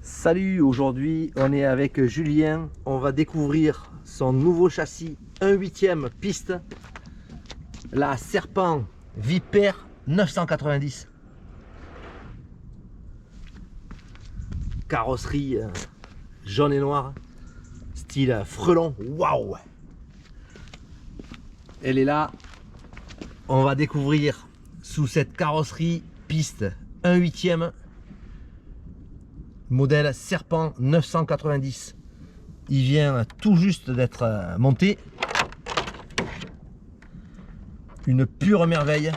Salut, aujourd'hui on est avec Julien, on va découvrir son nouveau châssis 1/8 piste, la Serpent Vipère 990. Carrosserie jaune et noir, style frelon, waouh! Elle est là, on va découvrir sous cette carrosserie piste 1/8 modèle Serpent 990. Il vient tout juste d'être monté. Une pure merveille.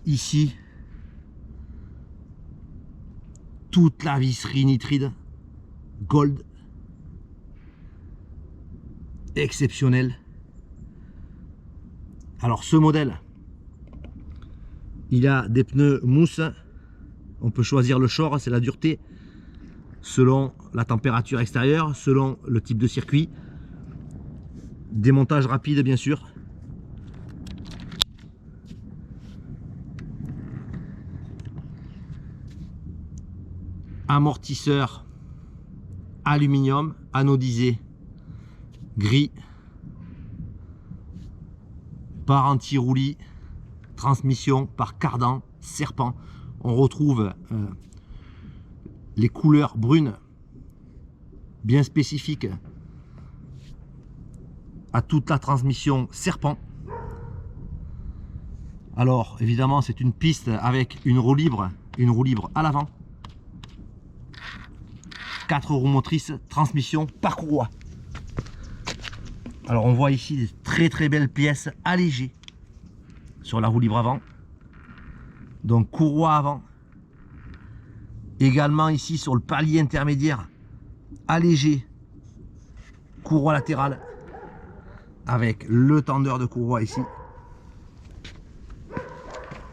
Ici, toute la visserie nitride gold, exceptionnel. Alors ce modèle, il a des pneus mousse. On peut choisir le short, c'est la dureté, selon la température extérieure, selon le type de circuit. Démontage rapide bien sûr. Amortisseur aluminium, anodisé, gris. Barre anti-roulis, transmission par cardan, Serpent. On retrouve les couleurs brunes bien spécifiques à toute la transmission Serpent. Alors évidemment c'est une piste avec une roue libre à l'avant, 4 roues motrices, transmission par courroie. Alors on voit ici des très belles pièces allégées sur la roue libre avant. Donc courroie avant, également ici sur le palier intermédiaire allégé, courroie latérale avec le tendeur de courroie ici.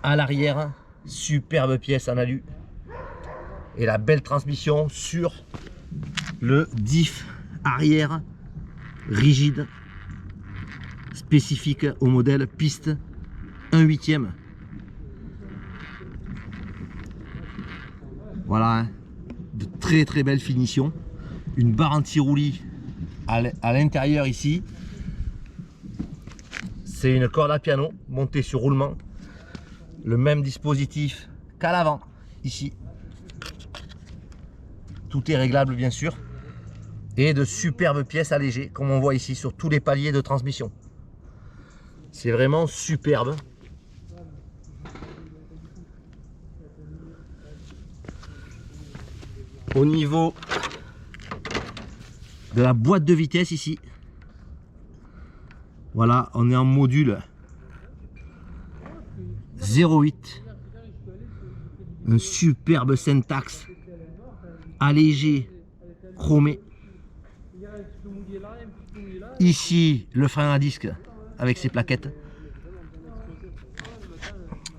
À l'arrière, superbe pièce en alu et la belle transmission sur le diff arrière rigide spécifique au modèle piste 1/8. Voilà, hein, de très belles finitions. Une barre anti-roulis à l'intérieur ici. C'est une corde à piano montée sur roulement. Le même dispositif qu'à l'avant ici. Tout est réglable bien sûr. Et de superbes pièces allégées comme on voit ici sur tous les paliers de transmission. C'est vraiment superbe. Au niveau de la boîte de vitesse ici, voilà, on est en module 0,8, un superbe syntaxe allégé chromé. Ici le frein à disque avec ses plaquettes.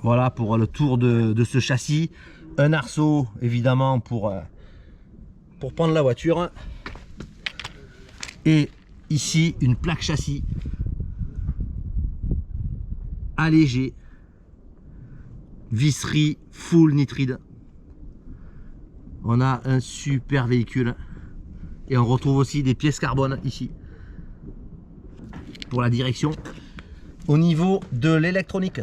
Voilà pour le tour de ce châssis. Un arceau évidemment pour prendre la voiture, et ici une plaque châssis allégée, visserie full nitride. On a un super véhicule et on retrouve aussi des pièces carbone ici pour la direction. Au niveau de l'électronique,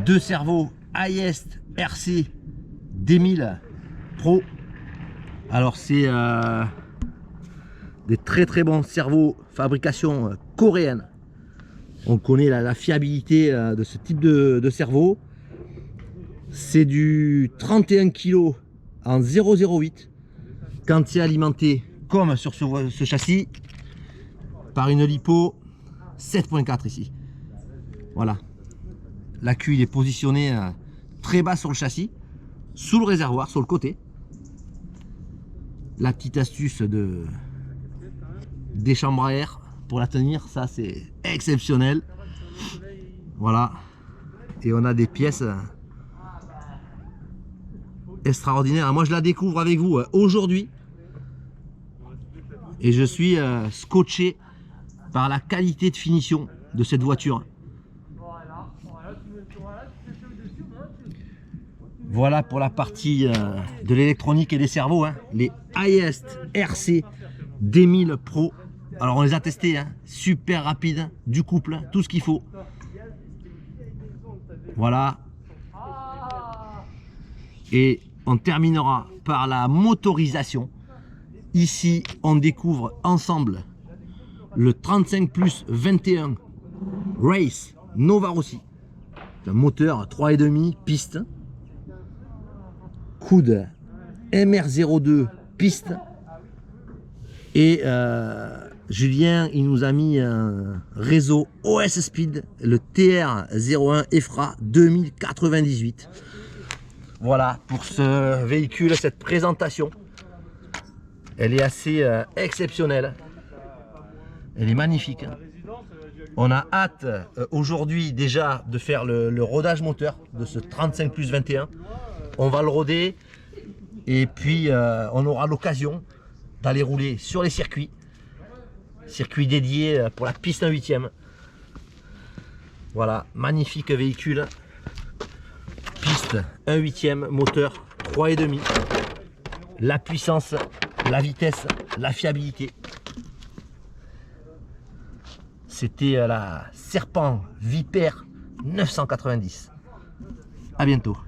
2 servos Highest RC D1000 Pro. Alors c'est des très bons servos fabrication coréenne. On connaît la fiabilité de ce type de cerveau. C'est du 31 kg en 0,08 quand c'est alimenté comme sur ce châssis par une lipo 7.4 ici. Voilà, l'accu il est positionné très bas sur le châssis, sous le réservoir, sur le côté. La petite astuce des chambres à air pour la tenir, ça c'est exceptionnel. Voilà, et on a des pièces extraordinaires. Moi je la découvre avec vous aujourd'hui et je suis scotché par la qualité de finition de cette voiture. Voilà pour la partie de l'électronique et des servos, hein. Les Highest RC D1000 Pro. Alors on les a testés, hein. Super rapide, du couple, tout ce qu'il faut. Voilà. Et on terminera par la motorisation. Ici, on découvre ensemble le 35 Plus 21 Race Nova Rossi. Un moteur 3,5 piste. Coude MR02 piste. Et Julien, il nous a mis un réseau OS Speed, le TR01 EFRA 2098. Voilà pour ce véhicule, cette présentation. Elle est assez exceptionnelle. Elle est magnifique. On a hâte aujourd'hui déjà de faire le rodage moteur de ce 35 Plus 21. On va le roder et puis on aura l'occasion d'aller rouler sur les circuits dédiés pour la piste 1/8e. Voilà, magnifique véhicule, piste 1/8e, moteur 3,5, la puissance, la vitesse, la fiabilité. C'était la Serpent Vipère 990. À bientôt.